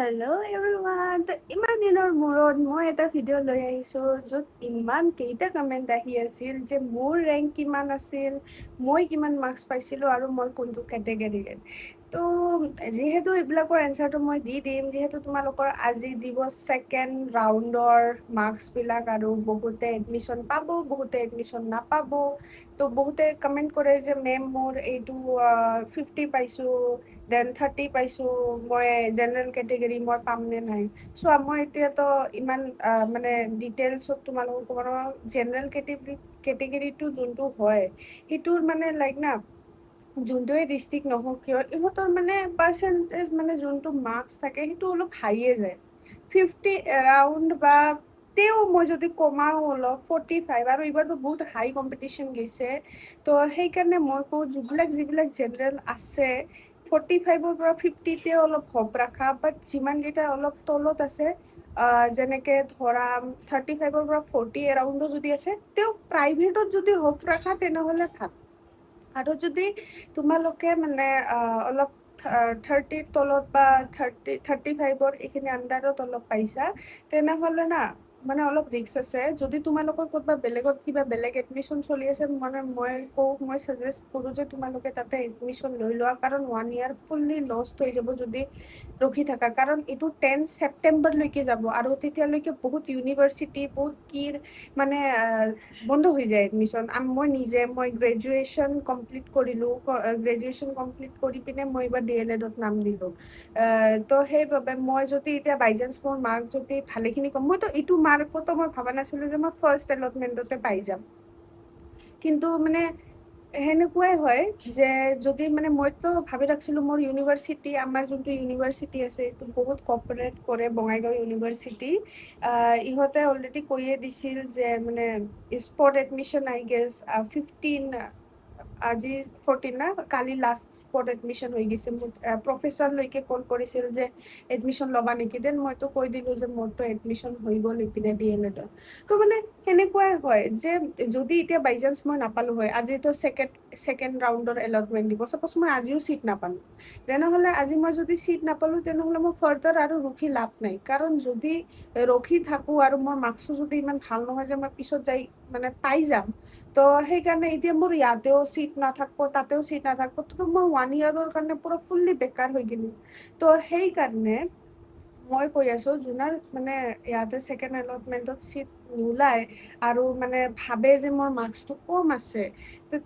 Hello' everyone. তো ইমান দিনৰ মূৰত মই এটা ভিডিঅ' লৈ আহিছোঁ য'ত ইমান কেইটা কমেণ্ট আহি আছিল যে মোৰ ৰেংক কিমান আছিল, মই কিমান মাৰ্কছ পাইছিলোঁ আৰু মই কোনটো কেটেগৰীৰ। তো যিহেতু এইবিলাকৰ এনচাৰটো মই দি দিম, যিহেতু তোমালোকৰ আজি দিব ছেকেণ্ড ৰাউণ্ডৰ মাৰ্কছবিলাক আৰু বহুতে এডমিশ্যন পাব, বহুতে এডমিশ্যন নাপাব। তো বহুতে কমেণ্ট কৰে যে মেম মোৰ এইটো 50 পাইছোঁ, দেন 30 পাইছোঁ, মই জেনেৰেল কেটেগৰী মই পাম নে নাই। চোৱা, মই এতিয়াতো ইমান মানে ডিটেইলছত তোমালোকক ক'ব নোৱাৰোঁ। জেনেৰেল কেটেগৰীটো যোনটো হয় সেইটোৰ মানে লাইক না, যোনটোৱে ডিষ্ট্ৰিক্ট নহওক কিয় ইহঁতৰ মানে পাৰ্চেণ্টেজ মানে যোনটো মাৰ্কছ থাকে সেইটো অলপ হাইয়ে যায়, 50 এৰাউণ্ড। বা তেও মই যদি কমাও অলপ 45, আৰু এইবাৰতো বহুত হাই কম্পিটিশ্যন গৈছে। তো সেইকাৰণে মই কওঁ যিবিলাক জেনেৰেল আছে 45ৰ পৰা 50তে অলপ হোপ ৰাখা, বাট যিমানকেইটা অলপ তলত আছে যেনেকে ধৰা 35ৰ পৰা 40 এৰাউণ্ডো যদি আছে, তেওঁ প্ৰাইভেটত যদি হোপ ৰাখা তেনেহ'লে ভাল। আৰু যদি তোমালোকে মানে অলপ 30ৰ তলত বা 35ৰ এইখিনি আণ্ডাৰত অলপ পাইছা, তেনেহ'লে না মানে অলপ ৰিস্ক আছে। যদি তোমালোকৰ ক'ৰবাত বেলেগত কিবা বেলেগ এডমিশ্যন চলি আছে, মানে মই ছাজেষ্ট কৰোঁ যে তোমালোকে তাতে এডমিশ্যন লৈ লোৱা, কাৰণ 1 year ফুল্লি লষ্ট হৈ যাব যদি ৰখি থাকা। কাৰণ এইটো 10 ছেপ্টেম্বৰলৈকে যাব আৰু তেতিয়ালৈকে বহুত ইউনিভাৰ্চিটি বহুত মানে বন্ধ হৈ যায় এডমিশ্যন। মই গ্ৰেজুৱেশ্যন কমপ্লিট কৰিলোঁ, গ্ৰেজুৱেশ্যন কমপ্লিট কৰি পিনে মই এইবাৰ DL Edত নাম দিলোঁ। তো সেইবাবে মই যদি এতিয়া বাইচান্স মোৰ মাৰ্ক যদি ভালেখিনি কম, মইতো এইটো মাৰ্কতো মই ভবা নাছিলোঁ যে মই ফাৰ্ষ্ট এলটমেণ্টতে পাই যাম। কিন্তু মানে সেনেকুৱাই হয় যে যদি মানে মইতো ভাবি ৰাখিছিলোঁ মোৰ ইউনিভাৰ্চিটি, আমাৰ যোনটো ইউনিভাৰ্চিটি আছে এইটো বহুত কপাৰেট কৰে, বঙাইগাঁও ইউনিভাৰ্চিটি। ইহঁতে অলৰেডি কৈয়ে দিছিল যে মানে স্পট এডমিশ্যন আই গেছ 15, আজি 14 না, কালি লাষ্ট স্পট এডমিশ্যন হৈ গৈছে। মোৰ প্ৰফেচাৰলৈকে কল কৰিছিল যে এডমিশ্যন ল'বা নেকি, দেন মইতো কৈ দিলোঁ যে মোৰতো এডমিশ্যন হৈ গ'ল ইপিনে DL Edত। তো মানে সেনেকুৱাই হয় যে যদি এতিয়া বাইচান্স মই নাপালোঁ হয়, আজিতো ছেকেণ্ড ৰাউণ্ডৰ এলটমেণ্ট দিব, চাপ'জ মই আজিও ছিট নাপালোঁ, তেনেহ'লে আজি মই যদি ছিট নাপালোঁ তেনেহ'লে মই ফাৰ্দাৰ আৰু ৰখি লাভ নাই। কাৰণ যদি ৰখি থাকোঁ আৰু মোৰ মাৰ্কছো যদি ইমান ভাল নহয় যে মই পিছত যাই মানে পাই যাম, তো সেইকাৰণে এতিয়া মোৰ ইয়াতেও ছিট নাথাকিব, তাতেও ছিট নাথাকিব, তো মই 1 yearৰ কাৰণে পুৰা ফুল্লি বেকাৰ হৈ গ'লোঁ। তো সেইকাৰণে মই কৈ আছোঁ, যোনে মানে ইয়াতে ছেকেণ্ড এলটমেণ্টত ছিট নোলায় আৰু মানে ভাবে যে মোৰ মাৰ্কছটো কম আছে,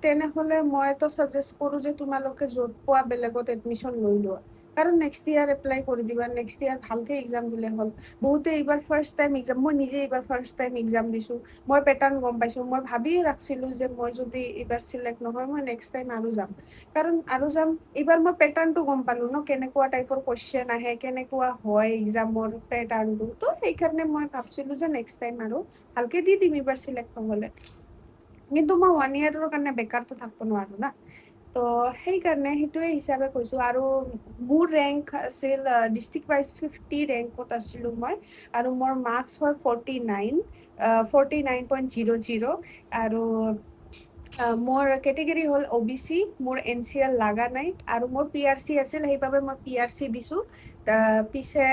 তেনেহ'লে মইতো ছাজেষ্ট কৰোঁ যে তোমালোকে য'ত পোৱা বেলেগত এডমিশ্যন লৈ লোৱা। কাৰণ নেক্সট ইয়াৰ এপ্লাই কৰি দিবা, নেক্সট ইয়াৰ ভালকে এক্সাম দিলে হ'ল। বহুতে এইবাৰ ফাৰ্ষ্ট টাইম এক্সাম, মই নিজে এইবাৰ ফাৰ্ষ্ট টাইম এক্সাম দিছোঁ, মই পেটাৰ্ণ গম পাইছোঁ। মই ভাবিয়ে ৰাখিছিলোঁ যে মই যদি এইবাৰ চিলেক্ট নহয় মই নেক্সট টাইম আৰু যাম, কাৰণ আৰু যাম। এইবাৰ মই পেটাৰ্ণটো গম পালোঁ ন, কেনেকুৱা টাইপৰ কুৱেশ্যন আহে, কেনেকুৱা হয় এক্সামৰ পেটাৰ্ণটো। তো সেইকাৰণে মই ভাবিছিলোঁ যে নেক্সট টাইম আৰু ভালকে দি দিম এইবাৰ চিলেক্ট নহ'লে। কিন্তু মই 1 yearৰ কাৰণে বেকাৰটো থাকিব নোৱাৰোঁ না। তো সেইকাৰণে সেইটোৱে হিচাপে কৈছোঁ। আৰু মোৰ ৰেংক আছিল ডিষ্ট্ৰিক্ট ৱাইজ 50 ৰেংকত আছিলোঁ মই, আৰু মোৰ মাৰ্কছ হয় 49, 49.00। আৰু মোৰ কেটেগৰী হ'ল OBC, মোৰ NCL লগা নাই, আৰু মোৰ PRC আছিল, সেইবাবে মই PRC দিছোঁ। পিছে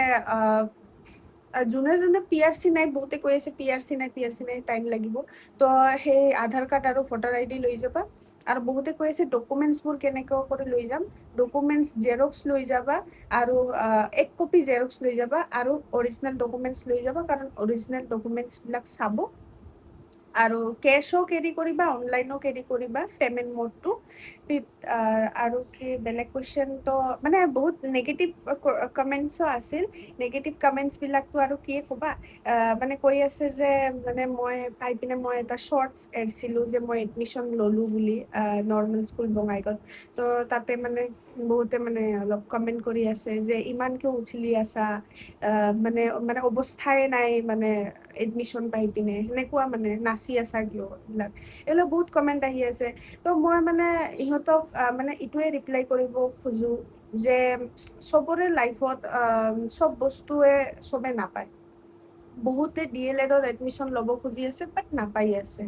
যোনে যোনে PRC নাই, বহুতে কৈ আছে PRC নাই, টাইম লাগিব। তো সেই আধাৰ কাৰ্ড আৰু ভোটাৰ ID লৈ যাবা। আৰু বহুতে কৈ আছে ডকুমেণ্টছবোৰ কেনেকৈ কৰি লৈ যাম। ডকুমেণ্টছ জেৰক্স লৈ যাবা, আৰু 1 কপি জেৰক্স লৈ যাবা, আৰু অৰিজিনেল ডকুমেণ্টছ লৈ যাবা, কাৰণ অৰিজিনেল ডকুমেণ্টছবিলাক চাব। আৰু কেছো কেৰি কৰিবা, অনলাইনো কেৰি কৰিবা পেমেণ্ট মোডটো। আৰু কি বেলেগ কুৱেশ্যনটো মানে বহুত নিগেটিভ কমেণ্টছো আছিল। নিগেটিভ কমেণ্টছবিলাকতো আৰু কি ক'বা, মানে কৈ আছে যে মানে মই পাই পিনে মই এটা শ্বৰ্টছ এৰিছিলোঁ যে মই এডমিশ্যন ল'লোঁ বুলি নৰ্মেল স্কুল বঙাইগাঁৱত। তো তাতে মানে বহুতে মানে অলপ কমেণ্ট কৰি আছে যে ইমান কিয় উছলি আছা, মানে অৱস্থাই নাই মানে এডমিশ্যন পাই পিনে, সেনেকুৱা মানে নাচি আছা কিয়, এইবিলাক বহুত কমেণ্ট আহি আছে। তো মই মানে ইহঁতক মানে এইটোৱে ৰিপ্লাই কৰিব খোজোঁ যে চবৰে লাইফত চব বস্তুৱে চবে নাপায়। বহুতে DL Edত এডমিশ্যন ল'ব খুজি আছে বাট নাপাই আছে।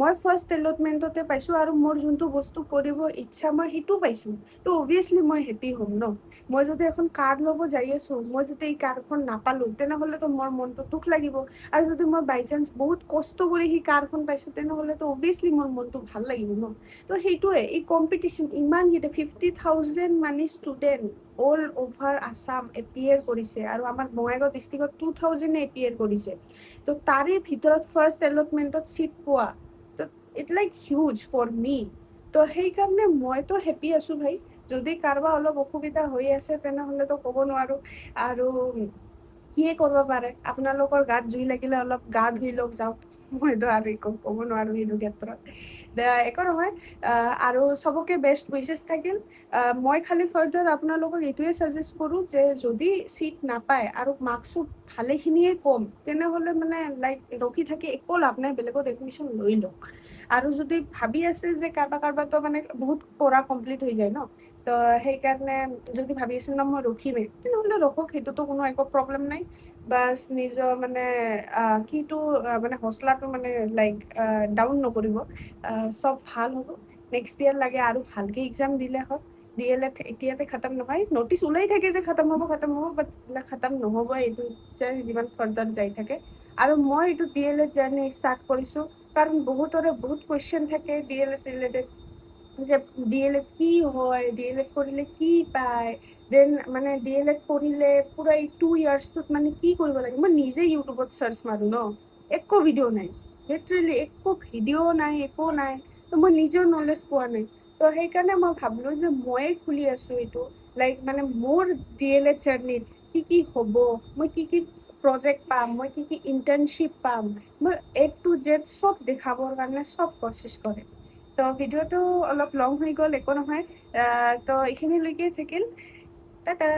মই ফাৰ্ষ্ট এলটমেণ্টতে পাইছোঁ আৰু মোৰ যোনটো বস্তু কৰিব ইচ্ছা মই সেইটো পাইছোঁ, তো অভিয়াছলি মই হেপ্পী হ'ম ন। মই যদি এখন কাৰ ল'ব যাই আছোঁ, মই যদি এই কাৰখন নাপালোঁ তেনেহ'লেতো মোৰ মনটো দুখ লাগিব। আৰু যদি মই বাই চান্স বহুত কষ্ট কৰি সেই কাৰখন পাইছোঁ তেনেহ'লেতো অভিয়াছলি মোৰ মনটো ভাল লাগিব ন। তো সেইটোৱে এই কম্পিটিশ্যন ইমানকেইটা 50,000 মানে student all over Assam appear কৰিছে আৰু আমাৰ বঙাইগাঁও ডিষ্ট্ৰিক্টত 2,000 এপিয়াৰ কৰিছে। তো তাৰে ভিতৰত ফাৰ্ষ্ট এলটমেণ্টত ছিট পোৱা, তো ইট লাইক হিউজ ফৰ মি। তো সেইকাৰণে মইতো হেপ্পী আছোঁ ভাই। যদি কাৰোবাৰ অলপ অসুবিধা হৈ আছে তেনেহ'লেতো ক'ব নোৱাৰোঁ। আৰু কিয়ে কৰিব পাৰে, আপোনালোকৰ গাত জুই লাগিলে অলপ গা ধুই লওক যাওক, মইতো আৰু একো ক'ব নোৱাৰোঁ সেইটো ক্ষেত্ৰত। একো নহয়। আৰু চবকে বেষ্ট উইচেছ থাকিল। মই খালি ফাৰ্দাৰ আপোনালোকক এইটোৱে ছাজেষ্ট কৰোঁ যে যদি ছিট নাপায় আৰু মাৰ্কছো ভালেখিনিয়ে কম তেনেহ'লে মানে লাইক ৰখি থাকি একো লাভ নাই, বেলেগত এডমিশ্যন লৈ লওক। আৰু যদি ভাবি আছে যে কাৰোবাৰতো মানে বহুত পঢ়া কমপ্লিট হৈ যায় ন, তো সেইকাৰণে যদি ভাবি আছে ন মই ৰখিমেই, তেনেহ'লে ৰখক, সেইটোতো কোনো একো প্ৰব্লেম নাই। বাছ নিজৰ মানে কিটো মানে হচলাটো মানে লাইক ডাউন নকৰিব। চব ভাল হ'ব। নেক্সট ইয়েৰ লাগে আৰু ভালকে এক্সাম দিলে হয়। DLED এতিয়াতে খতম নহয়, নটিচ ওলাই থাকে যে খতম হ'ব বাট খতম নহ'বই, এইটো যে যিমান ফাৰ্দাৰ যাই থাকে। আৰু মই এইটো DLED জাৰ্নি ষ্টাৰ্ট কৰিছোঁ কাৰণ বহুতৰে বহুত কুৱেশ্যন থাকে DLED ৰিলেটেড, যে DLED কি হয়, DLED কৰিলে কি পায়, দেন মানে DLED কৰিলে পুৰা এই 2 ইয়াৰ্ছটোত মানে কি কৰিব লাগে। মই নিজে ইউটিউবত চাৰ্চ মাৰোঁ ন, একো ভিডিঅ' নাই, লিটাৰেলি একো ভিডিঅ' নাই, একো নাই। তো মই নিজেও নলেজ পোৱা নাই। তো সেইকাৰণে মই ভাবিলোঁ যে ময়ে খুলি আছোঁ এইটো, লাইক মানে মোৰ DLED জাৰ্নিত কি কি হ'ব, মই কি কি প্ৰজেক্ট পাম, মই কি কি ইণ্টাৰ্ণশ্বিপ পাম, মই A to Z চব দেখাবৰ কাৰণে চব কচিছ কৰিম। তো ভিডিঅ'টো অলপ লং হৈ গ'ল, একো নহয়। তো এইখিনিলৈকে থাকিল। টাটা।